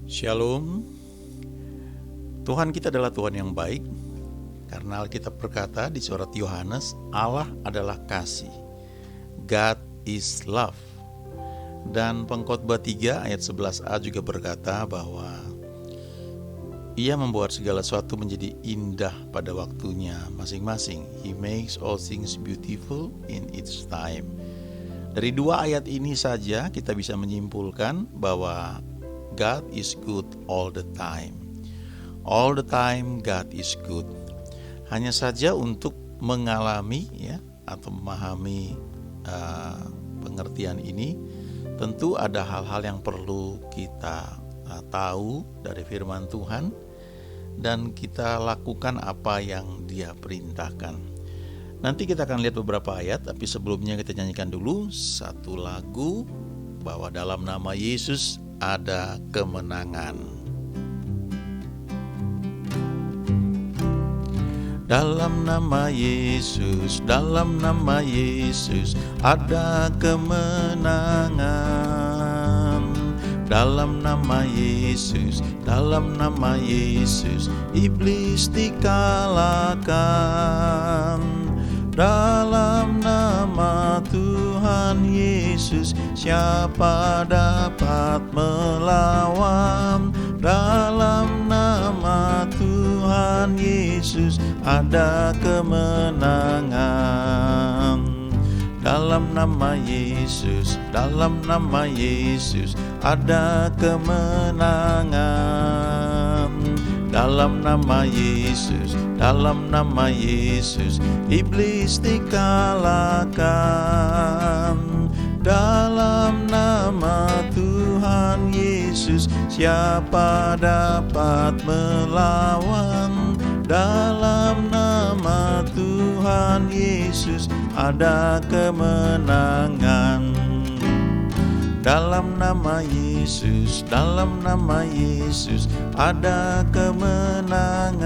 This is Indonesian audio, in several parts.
Shalom. Tuhan kita adalah Tuhan yang baik. Karena Alkitab berkata di surat Yohanes, Allah adalah kasih. God is love. Dan Pengkhotbah 3 ayat 11a juga berkata bahwa Ia membuat segala sesuatu menjadi indah pada waktunya masing-masing. He makes all things beautiful in its time. Dari dua ayat ini saja kita bisa menyimpulkan bahwa God is good all the time. All the time God is good. Hanya saja untuk mengalami atau memahami pengertian ini, tentu ada hal-hal yang perlu kita tahu dari firman Tuhan dan kita lakukan apa yang Dia perintahkan. Nanti kita akan lihat beberapa ayat, tapi sebelumnya kita nyanyikan dulu satu lagu bahwa dalam nama Yesus ada kemenangan. Dalam nama Yesus, dalam nama Yesus ada kemenangan. Dalam nama Yesus, dalam nama Yesus iblis dikalahkan. Dalam nama Tuhan Yesus siapa dapat melawan? Dalam nama Tuhan Yesus ada kemenangan. Dalam nama Yesus, dalam nama Yesus ada kemenangan. Dalam nama Yesus, dalam nama Yesus iblis dikalahkan. Dalam nama Tuhan Yesus siapa dapat melawan? Dalam nama Tuhan Yesus ada kemenangan. Dalam nama Yesus, dalam nama Yesus ada kemenangan.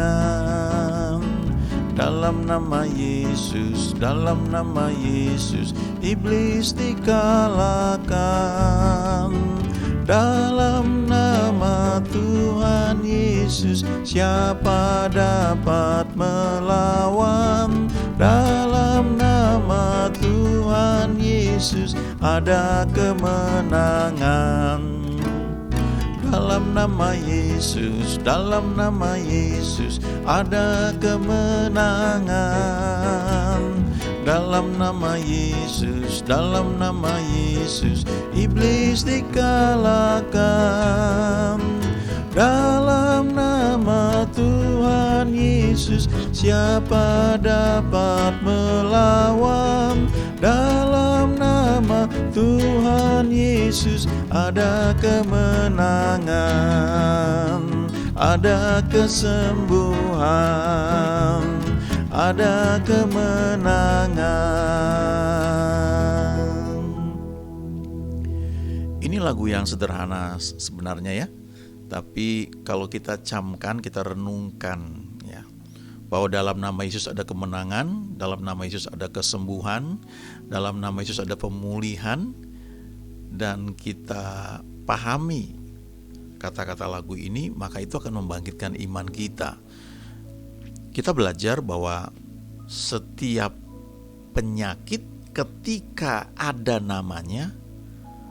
Dalam nama Yesus, dalam nama Yesus iblis dikalahkan. Dalam nama Tuhan Yesus siapa dapat melawan? Dalam nama Tuhan Yesus ada kemenangan. Dalam nama Yesus, dalam nama Yesus ada kemenangan. Dalam nama Yesus, dalam nama Yesus iblis dikalahkan. Dalam nama Tuhan Yesus siapa dapat melawan? Dalam nama Tuhan Yesus ada kemenangan, ada kesembuhan, ada kemenangan. Ini lagu yang sederhana sebenarnya ya. Tapi kalau kita camkan, kita renungkan ya, bahwa dalam nama Yesus ada kemenangan, dalam nama Yesus ada kesembuhan, dalam nama Yesus ada pemulihan, dan kita pahami kata-kata lagu ini, maka itu akan membangkitkan iman kita. Kita belajar bahwa setiap penyakit ketika ada namanya,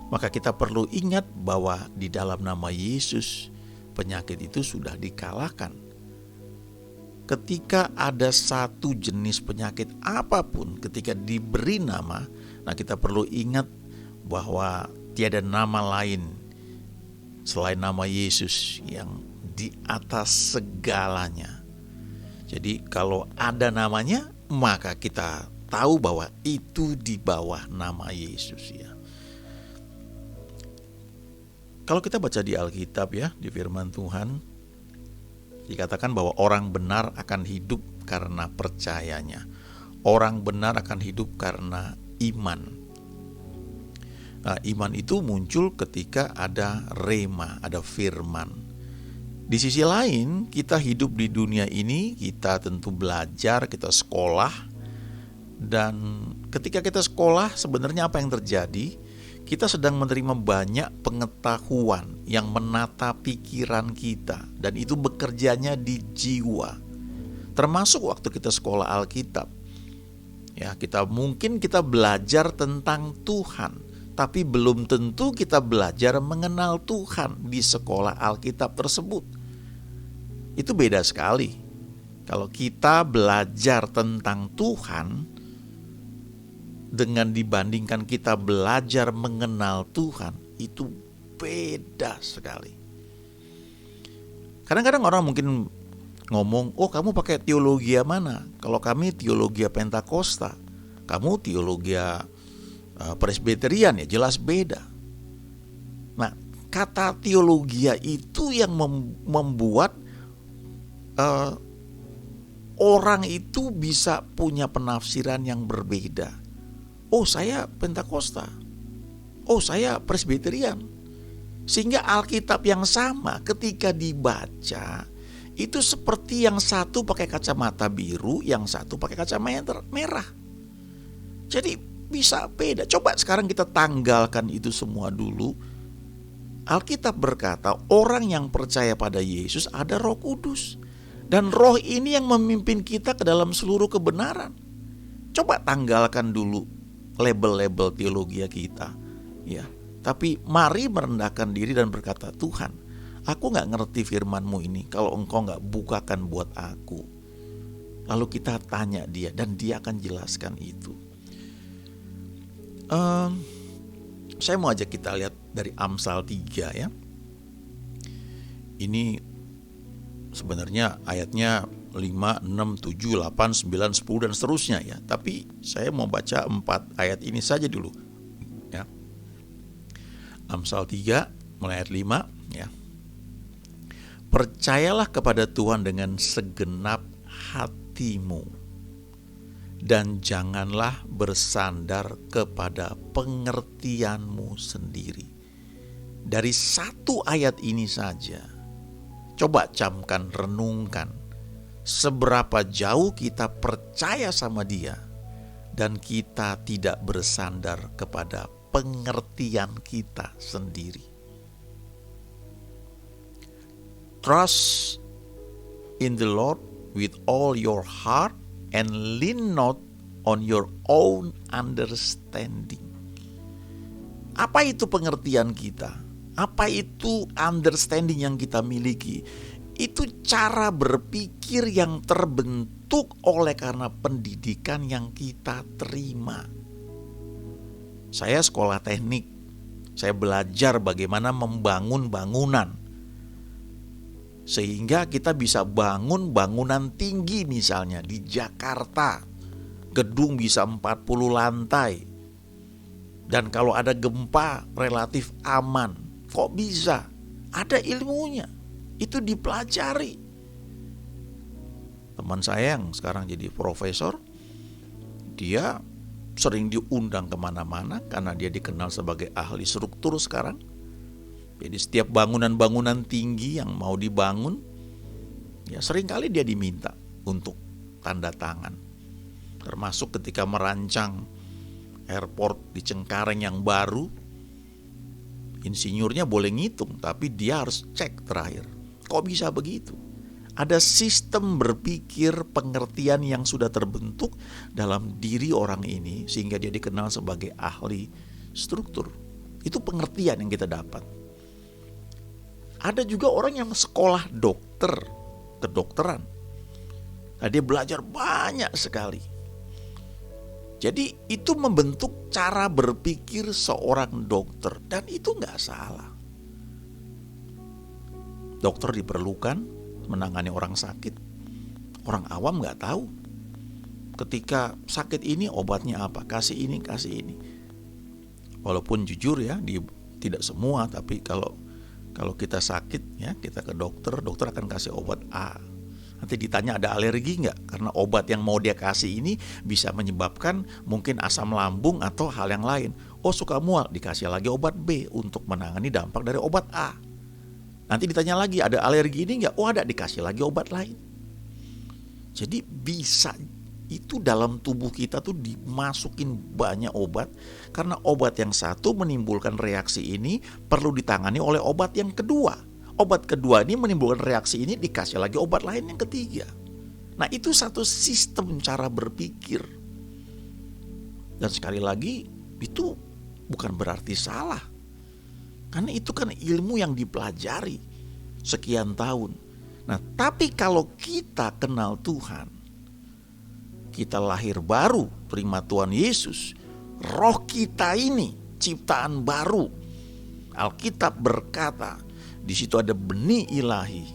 maka kita perlu ingat bahwa di dalam nama Yesus penyakit itu sudah dikalahkan. Ketika ada satu jenis penyakit apapun, ketika diberi nama, nah kita perlu ingat bahwa tiada nama lain selain nama Yesus yang di atas segalanya. Jadi kalau ada namanya, maka kita tahu bahwa itu di bawah nama Yesus ya. Kalau kita baca di Alkitab ya, di firman Tuhan, dikatakan bahwa orang benar akan hidup karena percayanya. Orang benar akan hidup karena iman. Nah, iman itu muncul ketika ada rema, ada firman. Di sisi lain, kita hidup di dunia ini, kita tentu belajar, kita sekolah. Dan ketika kita sekolah, sebenarnya apa yang terjadi? kita sedang menerima banyak pengetahuan yang menata pikiran kita, dan itu bekerjanya di jiwa. Termasuk waktu kita sekolah Alkitab. Ya, kita belajar tentang Tuhan, tapi belum tentu kita belajar mengenal Tuhan di sekolah Alkitab tersebut. Itu beda sekali. Kalau kita belajar tentang Tuhan dengan dibandingkan kita belajar mengenal Tuhan, itu beda sekali. Kadang-kadang orang mungkin ngomong, oh kamu pakai teologi mana? Kalau kami teologi Pentakosta, kamu teologi Presbyterian, ya jelas beda. Nah, kata teologi itu yang membuat orang itu bisa punya penafsiran yang berbeda. Oh, saya Pentakosta. Oh, saya Presbyterian. Sehingga Alkitab yang sama ketika dibaca itu seperti yang satu pakai kacamata biru, yang satu pakai kacamata merah. Jadi bisa beda. Coba sekarang kita tanggalkan itu semua dulu. Alkitab berkata orang yang percaya pada Yesus ada Roh Kudus. Dan Roh ini yang memimpin kita ke dalam seluruh kebenaran. Coba tanggalkan dulu label-label teologi kita, ya. Tapi mari merendahkan diri dan berkata, Tuhan, aku gak ngerti firman-Mu ini kalau Engkau gak bukakan buat aku. Lalu kita tanya dia dan dia akan jelaskan itu. Saya mau ajak kita lihat dari Amsal 3 ya. Ini sebenarnya ayatnya 5, 6, 7, 8, 9, 10 dan seterusnya ya. Tapi saya mau baca 4 ayat ini saja dulu ya. Amsal 3 mulai ayat 5 ya. Percayalah kepada Tuhan dengan segenap hatimu, dan janganlah bersandar kepada pengertianmu sendiri. Dari satu ayat ini saja, coba camkan, renungkan seberapa jauh kita percaya sama dia dan kita tidak bersandar kepada pengertian kita sendiri. Trust in the Lord with all your heart and lean not on your own understanding. Apa itu pengertian kita? Apa itu understanding yang kita miliki? Itu cara berpikir yang terbentuk oleh karena pendidikan yang kita terima. Saya sekolah teknik, saya belajar bagaimana membangun bangunan. Sehingga kita bisa bangun bangunan tinggi misalnya di Jakarta. Gedung bisa 40 lantai. Dan kalau ada gempa relatif aman. Kok bisa? Ada ilmunya. Itu dipelajari. Teman saya yang sekarang jadi profesor, dia sering diundang kemana-mana karena dia dikenal sebagai ahli struktur sekarang. Jadi setiap bangunan-bangunan tinggi yang mau dibangun, ya seringkali dia diminta untuk tanda tangan. Termasuk ketika merancang airport di Cengkareng yang baru, insinyurnya boleh ngitung, tapi dia harus cek terakhir. Kok bisa begitu? Ada sistem berpikir pengertian yang sudah terbentuk dalam diri orang ini sehingga dia dikenal sebagai ahli struktur. Itu pengertian yang kita dapat. Ada juga orang yang sekolah dokter, kedokteran. Nah, dia belajar banyak sekali. Jadi itu membentuk cara berpikir seorang dokter dan itu nggak salah. Dokter diperlukan menangani orang sakit. Orang awam nggak tahu. Ketika sakit ini obatnya apa? Kasih ini, kasih ini. Walaupun jujur ya, tidak semua, tapi kalau kita sakit ya, kita ke dokter akan kasih obat A. Nanti ditanya ada alergi nggak? Karena obat yang mau dia kasih ini bisa menyebabkan mungkin asam lambung atau hal yang lain. Oh, suka mual, dikasih lagi obat B untuk menangani dampak dari obat A. Nanti ditanya lagi ada alergi ini nggak? Oh ada, dikasih lagi obat lain. Jadi bisa itu dalam tubuh kita tuh dimasukin banyak obat, karena obat yang satu menimbulkan reaksi ini perlu ditangani oleh obat yang kedua. Obat kedua ini menimbulkan reaksi ini, dikasih lagi obat lain yang ketiga. Nah, itu satu sistem cara berpikir. Dan sekali lagi, itu bukan berarti salah. Karena itu kan ilmu yang dipelajari sekian tahun. Nah, tapi kalau kita kenal Tuhan, kita lahir baru, terima Tuhan Yesus, roh kita ini ciptaan baru. Alkitab berkata, di situ ada benih ilahi.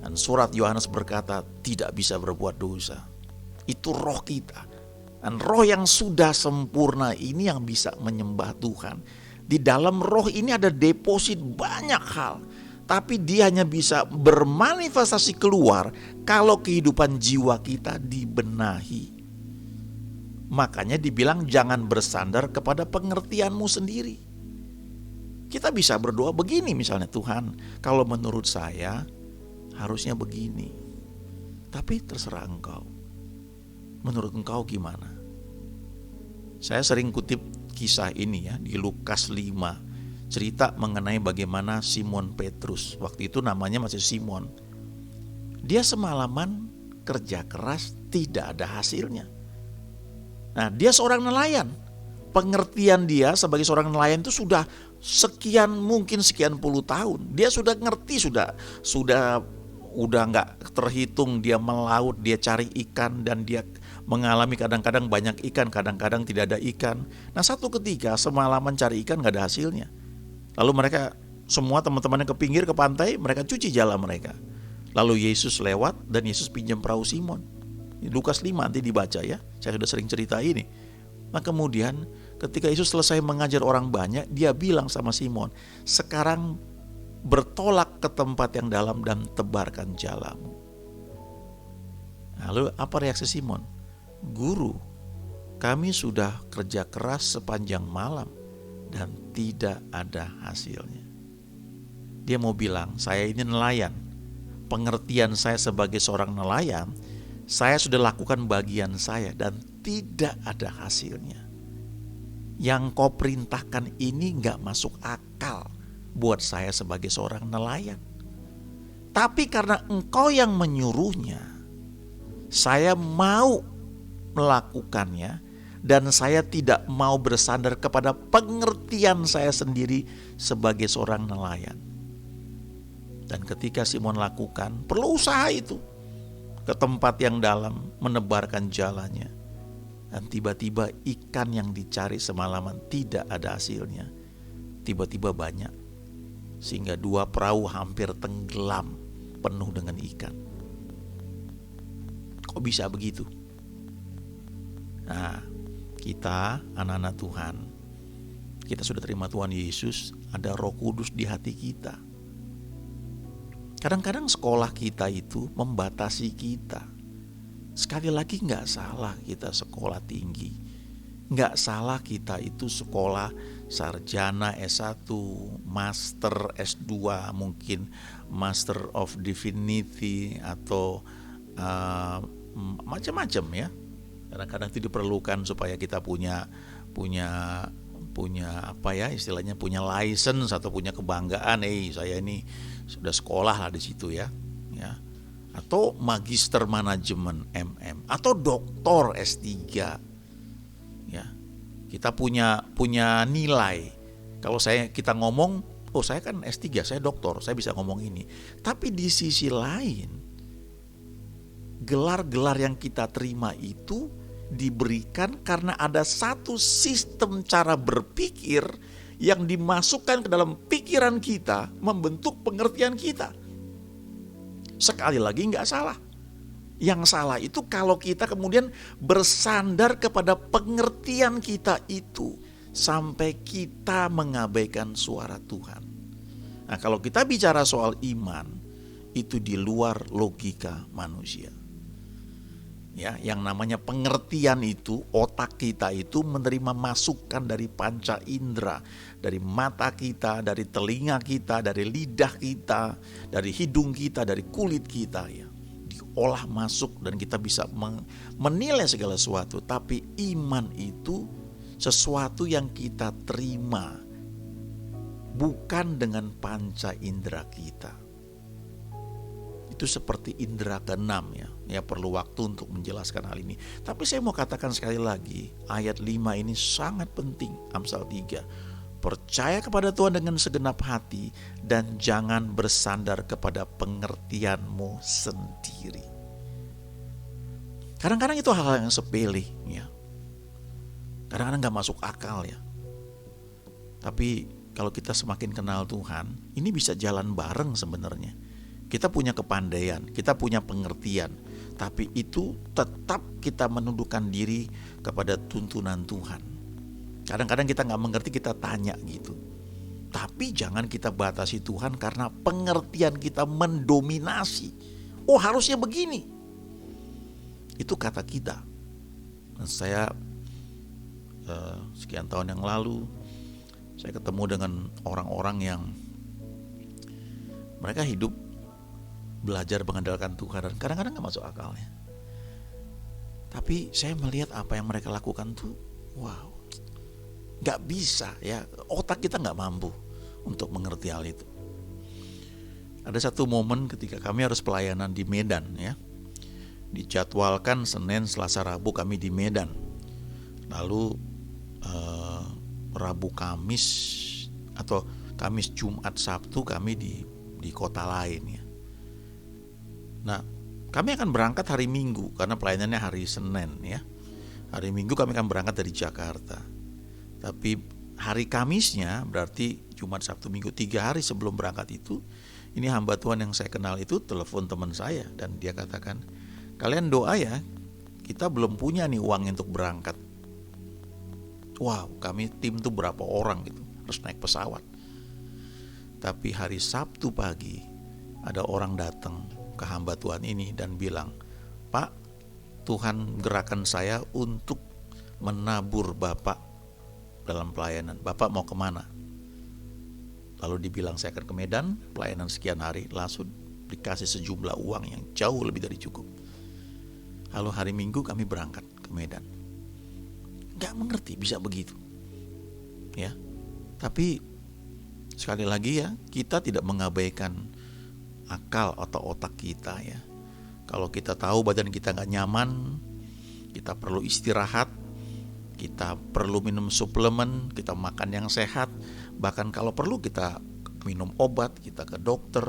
Dan surat Yohanes berkata, tidak bisa berbuat dosa. Itu roh kita. Dan roh yang sudah sempurna ini yang bisa menyembah Tuhan. Di dalam roh ini ada deposit banyak hal. Tapi dia hanya bisa bermanifestasi keluar kalau kehidupan jiwa kita dibenahi. Makanya dibilang jangan bersandar kepada pengertianmu sendiri. Kita bisa berdoa begini misalnya, Tuhan, kalau menurut saya harusnya begini. Tapi terserah Engkau. Menurut Engkau gimana? Saya sering kutip kisah ini ya di Lukas 5. Cerita mengenai bagaimana Simon Petrus, waktu itu namanya masih Simon. Dia semalaman kerja keras, tidak ada hasilnya. Nah, dia seorang nelayan. Pengertian dia sebagai seorang nelayan itu sudah sekian puluh tahun. Dia sudah ngerti, sudah nggak terhitung dia melaut, dia cari ikan, dan dia mengalami kadang-kadang banyak ikan, kadang-kadang tidak ada ikan. Nah, satu ketika semalaman cari ikan nggak ada hasilnya. Lalu mereka semua teman-temannya ke pinggir, ke pantai, mereka cuci jala mereka. Lalu Yesus lewat dan Yesus pinjam perahu Simon. Lukas 5 nanti dibaca ya, saya sudah sering cerita ini. Nah, kemudian ketika Yesus selesai mengajar orang banyak, dia bilang sama Simon, sekarang bertolak ke tempat yang dalam dan tebarkan jalamu. Lalu apa reaksi Simon? Guru, kami sudah kerja keras sepanjang malam dan tidak ada hasilnya. Dia mau bilang, saya ini nelayan. Pengertian saya sebagai seorang nelayan, saya sudah lakukan bagian saya dan tidak ada hasilnya. Yang kau perintahkan ini gak masuk akal buat saya sebagai seorang nelayan. Tapi karena engkau yang menyuruhnya, saya mau melakukannya. Dan saya tidak mau bersandar kepada pengertian saya sendiri sebagai seorang nelayan. Dan ketika Simon lakukan, perlu usaha itu. Ke tempat yang dalam, menebarkan jalannya. Dan tiba-tiba ikan yang dicari semalaman tidak ada hasilnya. Tiba-tiba banyak. Sehingga 2 perahu hampir tenggelam penuh dengan ikan. Kok bisa begitu? Nah, kita anak-anak Tuhan, kita sudah terima Tuhan Yesus, ada Roh Kudus di hati kita. Kadang-kadang sekolah kita itu membatasi kita. Sekali lagi gak salah kita sekolah tinggi, gak salah kita itu sekolah sarjana S1, master S2, mungkin master of divinity atau macam-macam ya. Kadang-kadang itu diperlukan supaya kita punya apa ya istilahnya, punya license atau punya kebanggaan, saya ini sudah sekolah lah di situ ya. Atau magister manajemen MM atau doktor S3. Ya. Kita punya nilai. Kalau kita ngomong, saya kan S3, saya doktor, saya bisa ngomong ini. Tapi di sisi lain, gelar-gelar yang kita terima itu diberikan karena ada satu sistem cara berpikir yang dimasukkan ke dalam pikiran kita, membentuk pengertian kita. Sekali lagi gak salah. Yang salah itu kalau kita kemudian bersandar kepada pengertian kita itu sampai kita mengabaikan suara Tuhan. Nah, kalau kita bicara soal iman, itu di luar logika manusia. Ya, yang namanya pengertian itu, otak kita itu menerima masukan dari panca indera, dari mata kita, dari telinga kita, dari lidah kita, dari hidung kita, dari kulit kita ya. olah masuk dan kita bisa menilai segala sesuatu. Tapi iman itu sesuatu yang kita terima, bukan dengan panca indera kita. Itu seperti indera keenam ya perlu waktu untuk menjelaskan hal ini. Tapi saya mau katakan sekali lagi, ayat 5 ini sangat penting, Amsal 3. Percaya kepada Tuhan dengan segenap hati dan jangan bersandar kepada pengertianmu sendiri. Kadang-kadang itu hal-hal yang sepele ya. Kadang-kadang gak masuk akal ya. Tapi kalau kita semakin kenal Tuhan, ini bisa jalan bareng sebenarnya. Kita punya kepandaian, kita punya pengertian, tapi itu tetap kita menundukkan diri kepada tuntunan Tuhan. Kadang-kadang kita gak mengerti, kita tanya gitu. Tapi jangan kita batasi Tuhan karena pengertian kita mendominasi. Oh, harusnya begini. Itu kata kita. Dan saya sekian tahun yang lalu, saya ketemu dengan orang-orang yang mereka hidup belajar mengandalkan Tuhan dan kadang-kadang gak masuk akalnya. Tapi saya melihat apa yang mereka lakukan tuh, wow, gak bisa ya, otak kita gak mampu untuk mengerti hal itu. Ada satu momen ketika kami harus pelayanan di Medan ya. Dijadwalkan Senin, Selasa, Rabu kami di Medan. Lalu Rabu, Kamis atau Kamis, Jumat, Sabtu kami di kota lain ya. Nah, kami akan berangkat hari Minggu karena pelayanannya hari Senin ya. Hari Minggu kami akan berangkat dari Jakarta. Tapi hari Kamisnya, berarti Jumat, Sabtu, Minggu, 3 hari sebelum berangkat itu, ini hamba Tuhan yang saya kenal itu telepon teman saya dan dia katakan, kalian doa ya, kita belum punya nih uang untuk berangkat. Wow, kami tim tuh berapa orang gitu, harus naik pesawat. Tapi hari Sabtu pagi ada orang datang ke hamba Tuhan ini dan bilang, Pak, Tuhan gerakan saya untuk menabur Bapak dalam pelayanan. Bapak mau kemana? Lalu dibilang saya akan ke Medan, pelayanan sekian hari, langsung dikasih sejumlah uang yang jauh lebih dari cukup. Lalu hari Minggu kami berangkat ke Medan. Gak mengerti bisa begitu ya. Tapi sekali lagi ya, kita tidak mengabaikan akal atau otak kita ya. Kalau kita tahu badan kita gak nyaman, kita perlu istirahat, kita perlu minum suplemen, kita makan yang sehat, bahkan kalau perlu kita minum obat, kita ke dokter,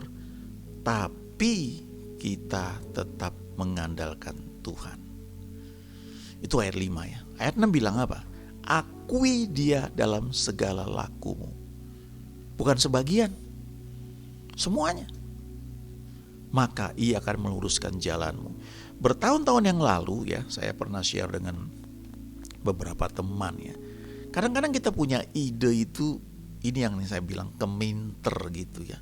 tapi kita tetap mengandalkan Tuhan. Itu ayat 5 ya. Ayat 6 bilang apa? Akui Dia dalam segala lakumu. Bukan sebagian, semuanya. Maka Ia akan meluruskan jalanmu. Bertahun-tahun yang lalu ya, saya pernah share dengan beberapa teman ya. Kadang-kadang kita punya ide itu, ini yang saya bilang keminter gitu ya.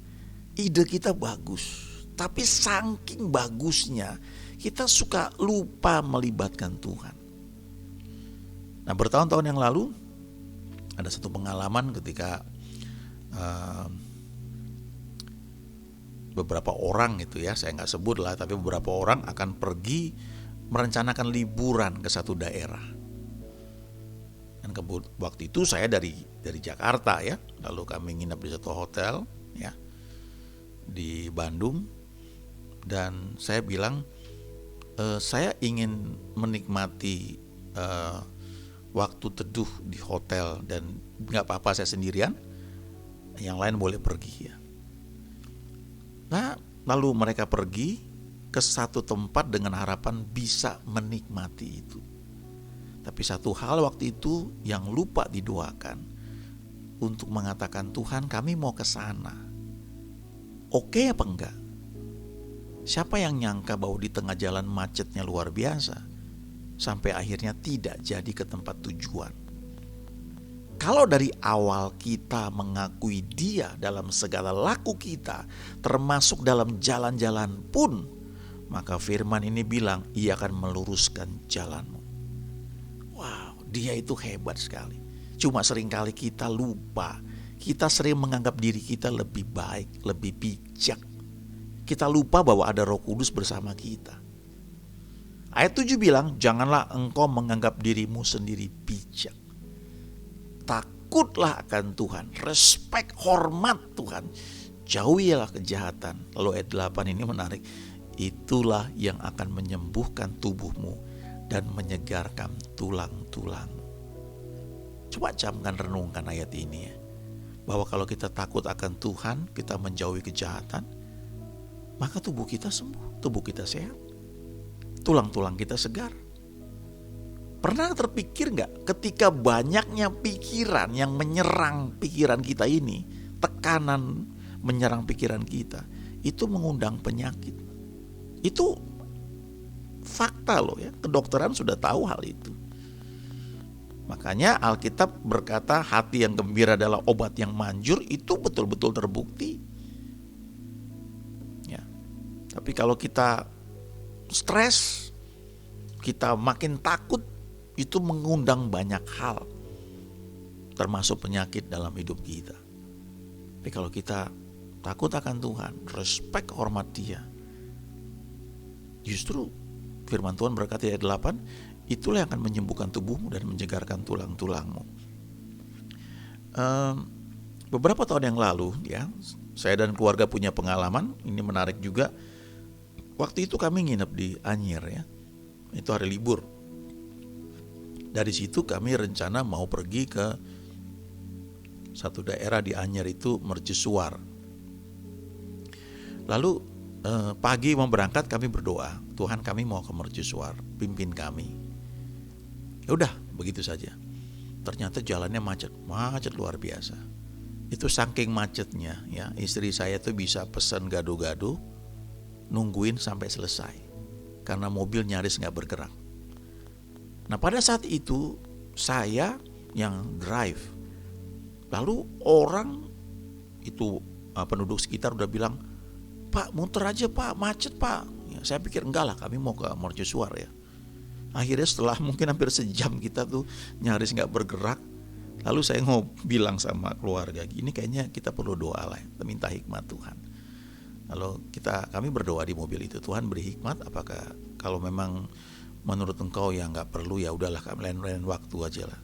Ide kita bagus, tapi saking bagusnya kita suka lupa melibatkan Tuhan. Nah, bertahun-tahun yang lalu ada satu pengalaman ketika beberapa orang gitu ya, saya nggak sebut lah, tapi beberapa orang akan pergi merencanakan liburan ke satu daerah. Dan waktu itu saya dari Jakarta ya, lalu kami nginep di satu hotel ya di Bandung, dan saya bilang saya ingin menikmati waktu teduh di hotel dan nggak apa-apa saya sendirian, yang lain boleh pergi ya. Nah, lalu mereka pergi ke satu tempat dengan harapan bisa menikmati itu. Tapi satu hal waktu itu yang lupa didoakan, untuk mengatakan, Tuhan kami mau ke sana. Oke apa enggak? Siapa yang nyangka bahwa di tengah jalan macetnya luar biasa, sampai akhirnya tidak jadi ke tempat tujuan. Kalau dari awal kita mengakui Dia dalam segala laku kita, termasuk dalam jalan-jalan pun, maka firman ini bilang, Ia akan meluruskan jalanmu. Wow, Dia itu hebat sekali. Cuma seringkali kita lupa. Kita sering menganggap diri kita lebih baik, lebih bijak. Kita lupa bahwa ada Roh Kudus bersama kita. Ayat 7 bilang, janganlah engkau menganggap dirimu sendiri bijak. Takutlah akan Tuhan, respect, hormat Tuhan, jauhilah kejahatan. Lalu ayat 8 ini menarik, itulah yang akan menyembuhkan tubuhmu dan menyegarkan tulang-tulang. Coba camkan, renungkan ayat ini ya, bahwa kalau kita takut akan Tuhan, kita menjauhi kejahatan, maka tubuh kita sembuh, tubuh kita sehat, tulang-tulang kita segar. Pernah terpikir gak ketika banyaknya pikiran yang menyerang pikiran kita ini, tekanan menyerang pikiran kita, itu mengundang penyakit. Itu fakta loh ya, kedokteran sudah tahu hal itu. Makanya Alkitab berkata hati yang gembira adalah obat yang manjur, itu betul-betul terbukti. Ya. Tapi kalau kita stres, kita makin takut, itu mengundang banyak hal, termasuk penyakit dalam hidup kita. Tapi kalau kita takut akan Tuhan, respect, hormat Dia, justru firman Tuhan berkata ayat 8, itulah yang akan menyembuhkan tubuhmu dan menyegarkan tulang-tulangmu. Beberapa tahun yang lalu ya, saya dan keluarga punya pengalaman, ini menarik juga. Waktu itu kami nginep di Anyer ya, itu hari libur. Dari situ kami rencana mau pergi ke satu daerah di Anyer itu, Mercusuar. Lalu pagi mau berangkat kami berdoa, Tuhan kami mau ke Mercusuar, pimpin kami. Ya udah, begitu saja. Ternyata jalannya macet luar biasa. Itu saking macetnya ya, istri saya tuh bisa pesan gado-gado, nungguin sampai selesai, karena mobil nyaris gak bergerak. Nah pada saat itu saya yang drive, lalu orang itu penduduk sekitar udah bilang, Pak muter aja Pak, macet Pak ya, saya pikir enggak lah, kami mau ke Mercusuar ya. Akhirnya setelah mungkin hampir sejam kita tuh nyaris gak bergerak, lalu saya bilang sama keluarga, gini kayaknya kita perlu doa lah, minta hikmat Tuhan. Lalu kami berdoa di mobil itu, Tuhan beri hikmat, apakah kalau memang menurut engkau ya gak perlu, ya udahlah lain waktu aja lah.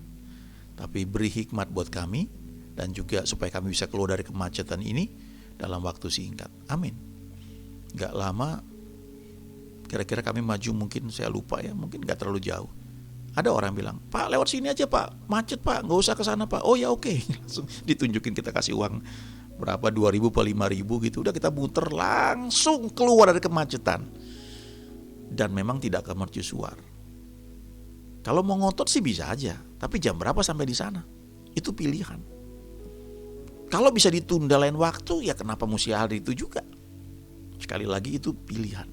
Tapi beri hikmat buat kami, dan juga supaya kami bisa keluar dari kemacetan ini dalam waktu singkat. Amin. Gak lama, kira-kira kami maju, mungkin saya lupa ya, mungkin gak terlalu jauh. Ada orang bilang, Pak lewat sini aja Pak, macet Pak, gak usah ke sana Pak. Oh ya oke. Langsung ditunjukin, kita kasih uang berapa, 2.000 atau 5.000 gitu. Udah kita muter langsung keluar dari kemacetan. Dan memang tidak ke Mercusuar. Kalau mau ngotot sih bisa aja, tapi jam berapa sampai di sana? Itu pilihan. Kalau bisa ditunda lain waktu, ya kenapa mesti hari itu juga? Sekali lagi itu pilihan.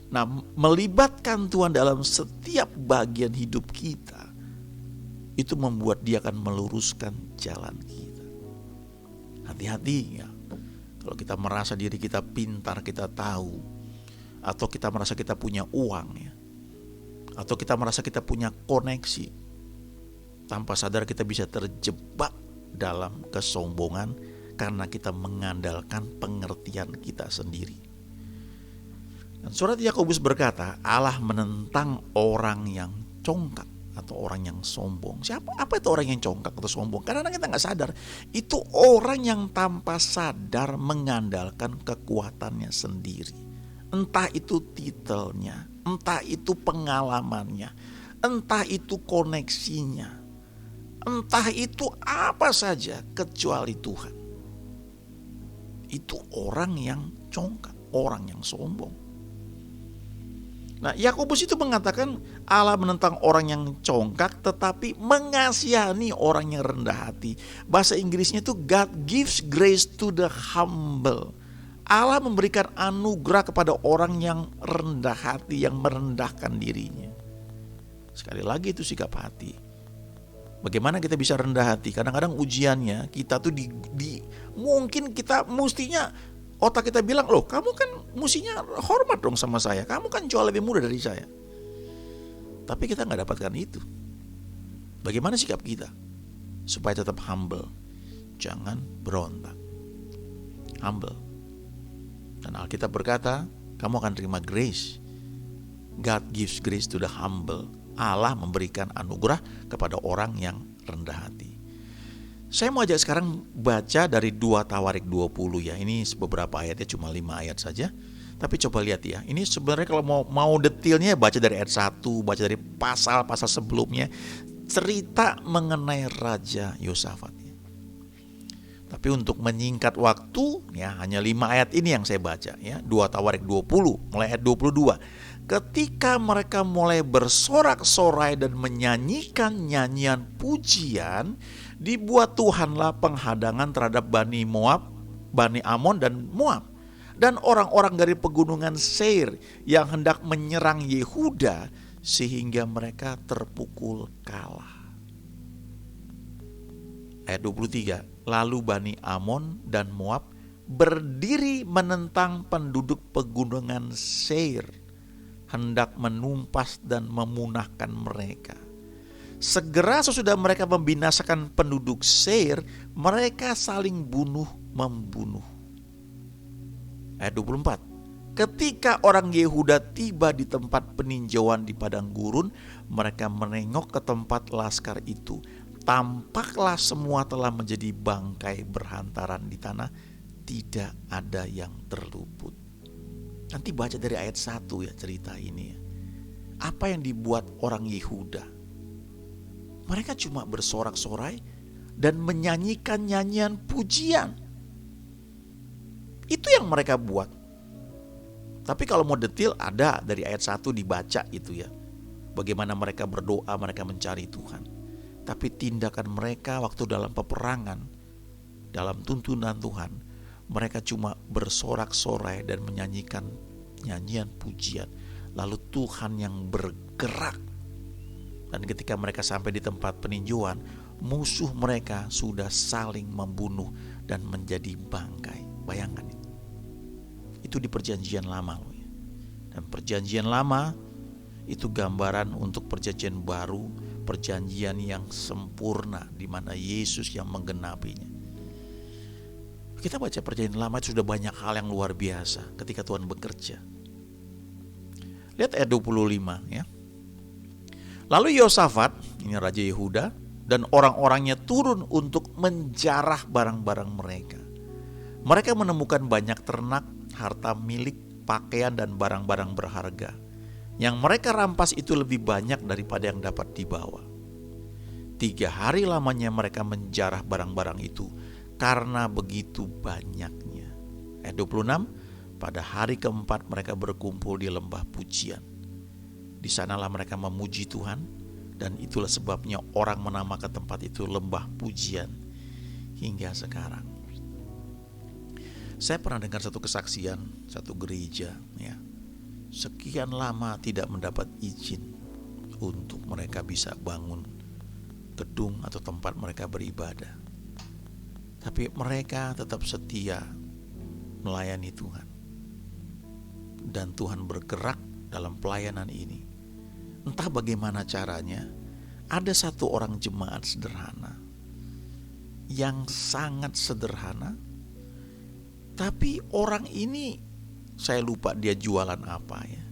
Nah, melibatkan Tuhan dalam setiap bagian hidup kita, itu membuat Dia akan meluruskan jalan kita. Hati-hati ya, kalau kita merasa diri kita pintar, kita tahu, atau kita merasa kita punya uang ya, atau kita merasa kita punya koneksi, tanpa sadar kita bisa terjebak dalam kesombongan karena kita mengandalkan pengertian kita sendiri. Dan surat Yakobus berkata, Allah menentang orang yang congkak atau orang yang sombong. Apa itu orang yang congkak atau sombong? Karena kita gak sadar, itu orang yang tanpa sadar mengandalkan kekuatannya sendiri. Entah itu titelnya, entah itu pengalamannya, entah itu koneksinya, entah itu apa saja kecuali Tuhan. Itu orang yang congkak, orang yang sombong. Nah, Yakobus itu mengatakan Allah menentang orang yang congkak tetapi mengasihani orang yang rendah hati. Bahasa Inggrisnya itu God gives grace to the humble. Allah memberikan anugerah kepada orang yang rendah hati, yang merendahkan dirinya. Sekali lagi itu sikap hati. Bagaimana kita bisa rendah hati? Kadang-kadang ujiannya kita tuh mungkin kita mestinya, otak kita bilang, loh kamu kan mestinya hormat dong sama saya, kamu kan jauh lebih muda dari saya. Tapi kita gak dapatkan itu. Bagaimana sikap kita? Supaya tetap humble, jangan berontak. Humble. Dan Alkitab berkata, kamu akan terima grace. God gives grace to the humble. Allah memberikan anugerah kepada orang yang rendah hati. Saya mau ajak sekarang baca dari 2 Tawarik 20 ya. Ini beberapa ayatnya, cuma 5 ayat saja. Tapi coba lihat ya. Ini sebenarnya kalau mau detailnya baca dari ayat 1, baca dari pasal-pasal sebelumnya. Cerita mengenai Raja Yosafat. Tapi untuk menyingkat waktu ya, hanya 5 ayat ini yang saya baca ya. 2 Tawarik 20 mulai ayat 22. Ketika mereka mulai bersorak-sorai dan menyanyikan nyanyian pujian, dibuat Tuhanlah penghadangan terhadap Bani Moab, Bani Amon dan Moab, dan orang-orang dari pegunungan Seir yang hendak menyerang Yehuda, sehingga mereka terpukul kalah. Ayat 23, lalu Bani Amon dan Moab berdiri menentang penduduk pegunungan Seir, hendak menumpas dan memunahkan mereka. Segera sesudah mereka membinasakan penduduk Seir, mereka saling bunuh-membunuh. Ayat 24, ketika orang Yehuda tiba di tempat peninjauan di padang gurun, mereka menengok ke tempat laskar itu. Tampaklah semua telah menjadi bangkai berhantaran di tanah, tidak ada yang terluput. Nanti baca dari ayat 1 ya cerita ini ya. Apa yang dibuat orang Yehuda? Mereka cuma bersorak-sorai dan menyanyikan nyanyian pujian. Itu yang mereka buat. Tapi kalau mau detail ada dari ayat 1 dibaca itu ya. Bagaimana mereka berdoa, mereka mencari Tuhan. Tapi tindakan mereka waktu dalam peperangan, dalam tuntunan Tuhan, mereka cuma bersorak-sorai dan menyanyikan nyanyian pujian. Lalu Tuhan yang bergerak. Dan ketika mereka sampai di tempat peninjauan, musuh mereka sudah saling membunuh dan menjadi bangkai. Bayangkan itu. Itu di perjanjian lama loh ya. Dan perjanjian lama itu gambaran untuk perjanjian baru, perjanjian yang sempurna di mana Yesus yang menggenapinya. Kita baca perjanjian lama itu sudah banyak hal yang luar biasa ketika Tuhan bekerja. Lihat ayat 25 ya. Lalu Yosafat, ini Raja Yehuda, dan orang-orangnya turun untuk menjarah barang-barang mereka. Mereka menemukan banyak ternak, harta milik, pakaian dan barang-barang berharga. Yang mereka rampas itu lebih banyak daripada yang dapat dibawa. 3 hari lamanya mereka menjarah barang-barang itu karena begitu banyaknya. Ayat 26, pada hari keempat mereka berkumpul di lembah pujian. Di sanalah mereka memuji Tuhan, dan itulah sebabnya orang menamakan tempat itu lembah pujian hingga sekarang. Saya pernah dengar satu kesaksian, satu gereja ya, sekian lama tidak mendapat izin untuk mereka bisa bangun gedung atau tempat mereka beribadah. Tapi mereka tetap setia melayani Tuhan. Dan Tuhan bergerak dalam pelayanan ini. Entah bagaimana caranya, ada satu orang jemaat sederhana yang sangat sederhana, tapi orang ini saya lupa dia jualan apa ya.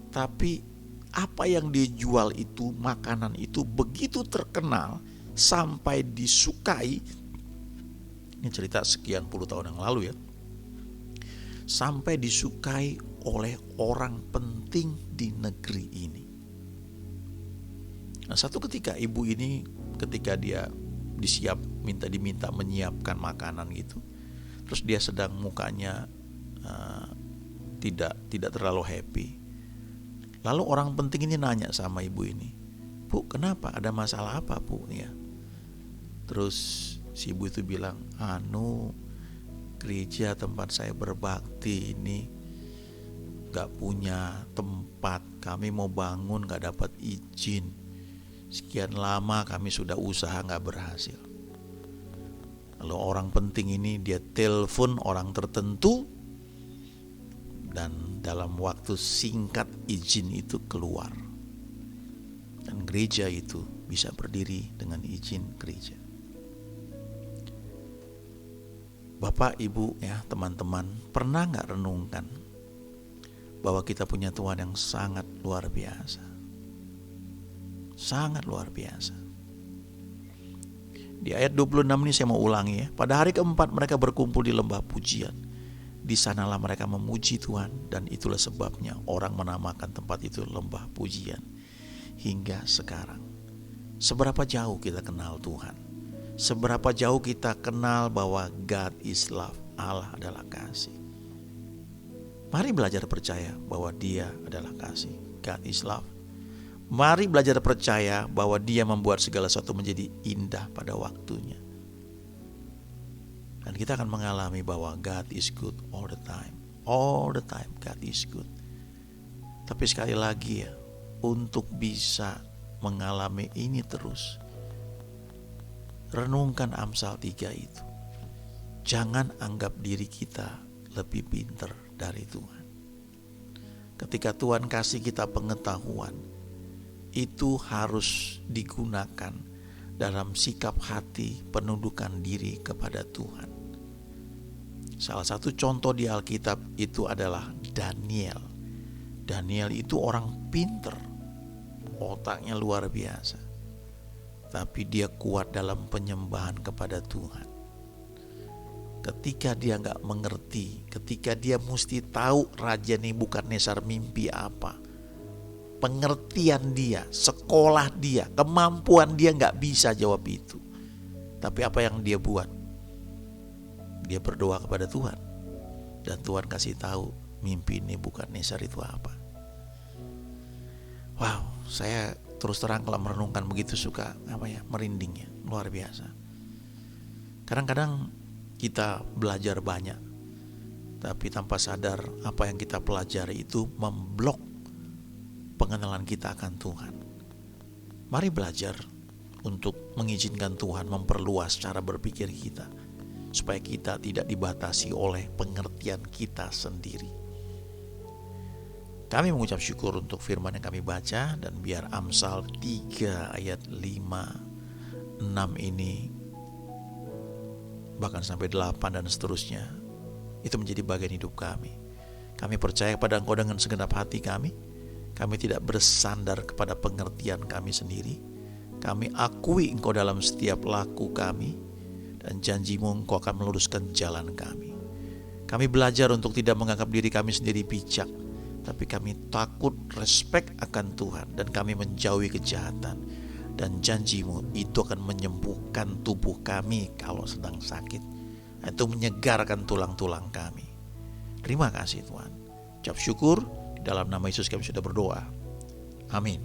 Tapi apa yang dia jual itu, makanan itu begitu terkenal sampai disukai. Ini cerita sekian puluh tahun yang lalu ya. Sampai disukai oleh orang penting di negeri ini. Nah, satu ketika ibu ini ketika dia diminta menyiapkan makanan gitu, terus dia sedang mukanya tidak terlalu happy. Lalu orang penting ini nanya sama ibu ini, "Bu, kenapa? Ada masalah apa, Bu?" Ya. Terus si ibu itu bilang, gereja tempat saya berbakti ini gak punya tempat. Kami mau bangun gak dapat izin. Sekian lama kami sudah usaha gak berhasil. Lalu orang penting ini dia telepon orang tertentu, dan dalam waktu singkat izin itu keluar. Dan gereja itu bisa berdiri dengan izin gereja. Bapak, Ibu ya, teman-teman, pernah gak renungkan bahwa kita punya Tuhan yang sangat luar biasa. Sangat luar biasa. Di ayat 26 ini saya mau ulangi ya. Pada hari keempat mereka berkumpul di lembah pujian. Di sanalah mereka memuji Tuhan, dan itulah sebabnya orang menamakan tempat itu lembah pujian hingga sekarang. Seberapa jauh kita kenal Tuhan? Seberapa jauh kita kenal bahwa God is love, Allah adalah kasih. Mari belajar percaya bahwa Dia adalah kasih. God is love. Mari belajar percaya bahwa Dia membuat segala sesuatu menjadi indah pada waktunya. Dan kita akan mengalami bahwa God is good all the time. All the time God is good. Tapi sekali lagi ya, untuk bisa mengalami ini terus, renungkan Amsal 3 itu. Jangan anggap diri kita lebih pintar dari Tuhan. Ketika Tuhan kasih kita pengetahuan, itu harus digunakan dalam sikap hati penundukan diri kepada Tuhan. Salah satu contoh di Alkitab itu adalah Daniel. Daniel itu orang pinter, otaknya luar biasa, tapi dia kuat dalam penyembahan kepada Tuhan. Ketika dia gak mengerti, ketika dia mesti tahu Raja Nebukadnezar mimpi apa, pengertian dia, sekolah dia, kemampuan dia gak bisa jawab itu. Tapi apa yang dia buat? Dia berdoa kepada Tuhan, dan Tuhan kasih tahu mimpi Nebukadnezar itu apa. Wow, saya terus terang kalau merenungkan begitu suka merinding ya, luar biasa. Kadang-kadang kita belajar banyak, tapi tanpa sadar apa yang kita pelajari itu memblok pengenalan kita akan Tuhan. Mari belajar untuk mengizinkan Tuhan memperluas cara berpikir kita, supaya kita tidak dibatasi oleh pengertian kita sendiri. Kami mengucap syukur untuk firman yang kami baca, dan biar Amsal 3 ayat 5, 6 ini, bahkan sampai 8 dan seterusnya, itu menjadi bagian hidup kami. Kami percaya kepada Engkau dengan segenap hati kami. Kami tidak bersandar kepada pengertian kami sendiri. Kami akui Engkau dalam setiap laku kami, dan janji-Mu Engkau akan meluruskan jalan kami. Kami belajar untuk tidak menganggap diri kami sendiri bijak, tapi kami takut, respek akan Tuhan, dan kami menjauhi kejahatan. Dan janji-Mu itu akan menyembuhkan tubuh kami kalau sedang sakit, itu menyegarkan tulang-tulang kami. Terima kasih Tuhan. Ucap syukur, dalam nama Yesus kami sudah berdoa. Amin.